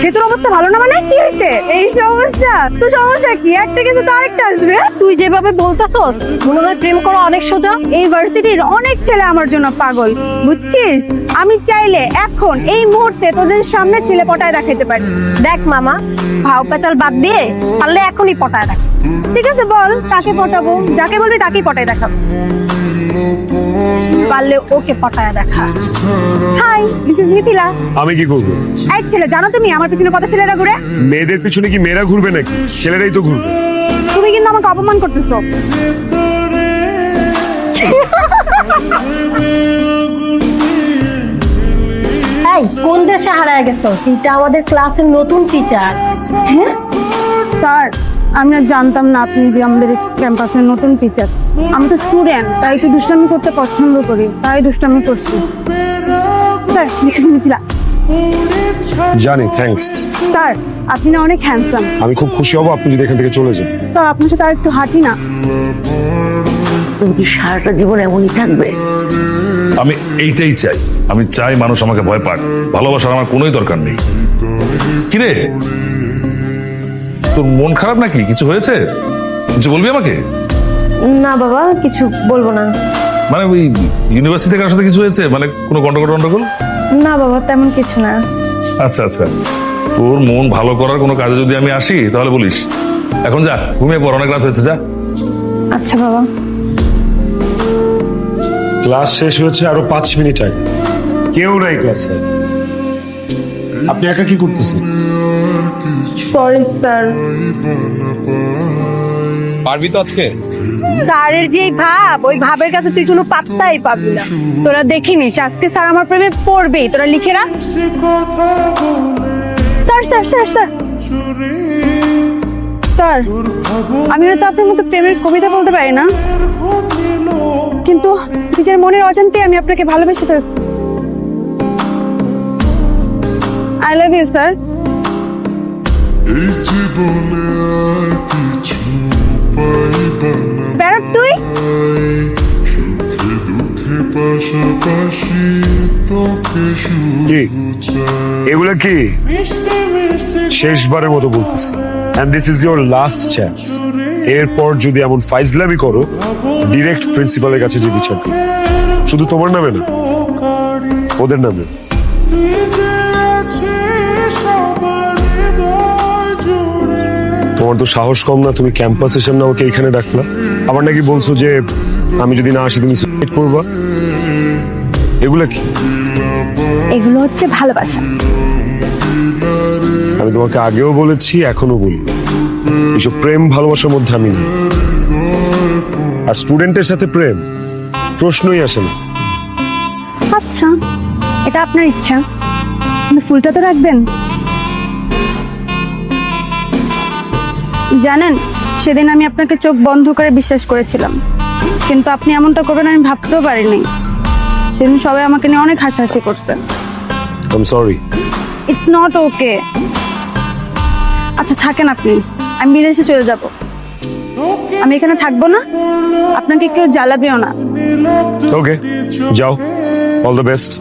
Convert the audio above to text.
সে তোর অবস্থা ভালো না মানে কি হয়েছে? এই সমস্যা তো সমস্যা কি? একটা কিছু তো আরেকটা আসবে। তুই যেভাবে বলতাছস মনে হয় প্রেম করা অনেক সোজা। এই ভার্সিটির অনেক ছেলে আমার জন্য পাগল, বুঝছিস? আমি চাইলে এখন এই মুহূর্তে তোদের সামনে ছেলে পটায় দেখাইতে পারি। দেখ মামা, ভাও পেঁচাল বাদ দিয়ে পারলে এখনই পটায় দেখ। ঠিক আছে, বল কাকে পটাবো? যাকে বলবি তাকেই পটায় দেখাবো। পারলে ওকে পটায় দেখা। Hi, this is Mithila. আমি কি করবো? এক ছেলে, জানো তুমি আমার পিছনে কত ছেলেরা ঘুরে? মেয়েদের পিছনে কি মেয়েরা ঘুরবে নাকি? ছেলেরাই তো ঘুরবে। তুমি কিন্তু আমাকে অপমান করতেছো। এই কোন দেশে হারায় গেছো? কিন্তু আমাদের ক্লাসের নতুন টিচার। হ্যাঁ স্যার, আমি আর জানতাম না আপনি যে আমাদের ক্যাম্পাসের নতুন টিচার। আমি তো স্টুডেন্ট, তাই একটু দুষ্টামি করতে পছন্দ করি, তাই দুষ্টামি করছি। Sir, this is Mithila. জানি, থ্যাঙ্কস। স্যার, আপনি না অনেক হ্যান্ডসাম। আমি খুব খুশি হব আপনি যদি এখান থেকে চলে যান। স্যার, আপনার সাথে আর একটু হাঁটি না? তুমি কি সারাটা জীবন এমনই থাকবে? আমি এইটাই চাই। আমি চাই মানুষ আমাকে ভয় পাক। ভালোবাসার আমার কোনোই দরকার নেই। কিরে, তোর মন খারাপ নাকি? কিছু হয়েছে? কিছু বলবি আমাকে? না বাবা, কিছু বলবো না। মানে ওই ইউনিভার্সিটি কারোর সাথে কিছু হয়েছে? মানে কোনো গন্ডগোল? না বাবা, তেমন কিছু না। আচ্ছা আচ্ছা, তোর মন ভালো করার কোনো কাজে যদি আমি আসি তাহলে বলিস। এখন যা, ঘুমিয়ে পড়, অনেক রাত হয়েছে, যা। আচ্ছা বাবা। ক্লাস শেষ হয়েছে আরো 5 মিনিট আগে, কেউ নাই ক্লাসে। আপনি একা কি করতেছেন? Sorry sir. পারবি তো আজকে? স্যারের যে ভাব, ওই ভাবের কাছে তুই কোনো পাত্তাই পাবি না। তোরা দেখিনিস আজকে স্যার আমার প্রেমে পড়বেই, তোরা লিখে রাখ। Sir sir sir sir sir, আমি হয়তো আপনার মতো প্রেমের কবিতা বলতে পারি না, কিন্তু নিজের মনের অজান্তে আমি আপনাকে ভালোবেসে ফেলছি। I love you sir. বেরোব তুই। কি এগুলো কি? শেষবারের মতো বলতেছি, and this is your last chance. এরপর যদি এমন ফাইজলামি করো, ডিরেক্ট প্রিন্সিপালের কাছে যে বিচার দিই, শুধু তোমার নামে না, ওদের নামে। তোমার তো সাহস কম না, তুমি ক্যাম্পাসের সামনে আমাকে এখানে ডাকলা। আবার নাকি বলছো যে আমি যদি না আসি তুমি সুইসাইড করবা। এগুলা কি? এগুলো হচ্ছে ভালোবাসা। আমি তোমাকে আগেও বলেছি, এখনো বলি, এসব প্রেম ভালোবাসার মধ্যে আমি নেই। আর স্টুডেন্টের সাথে প্রেম প্রশ্নই আসে না। আচ্ছা, এটা আপনার ইচ্ছা, কিন্তু ফুলটা তো রাখবেন। জানেন, সেদিন আমি আপনাকে চোখ বন্ধ করে বিশ্বাস করেছিলাম, কিন্তু আপনি এমনটা করবেন আমি ভাবতেও পারিনি। সেদিন সবাই আমাকে নিয়ে অনেক হাসাহাসি করছে। I am sorry. It's not okay. আচ্ছা থাকেন আপনি, আমি বিদেশে চলে যাব। আমি এখানে থাকবো না, আপনাকে কেউ জ্বালাবেও না। ওকে, যাও, অল দ্য বেস্ট।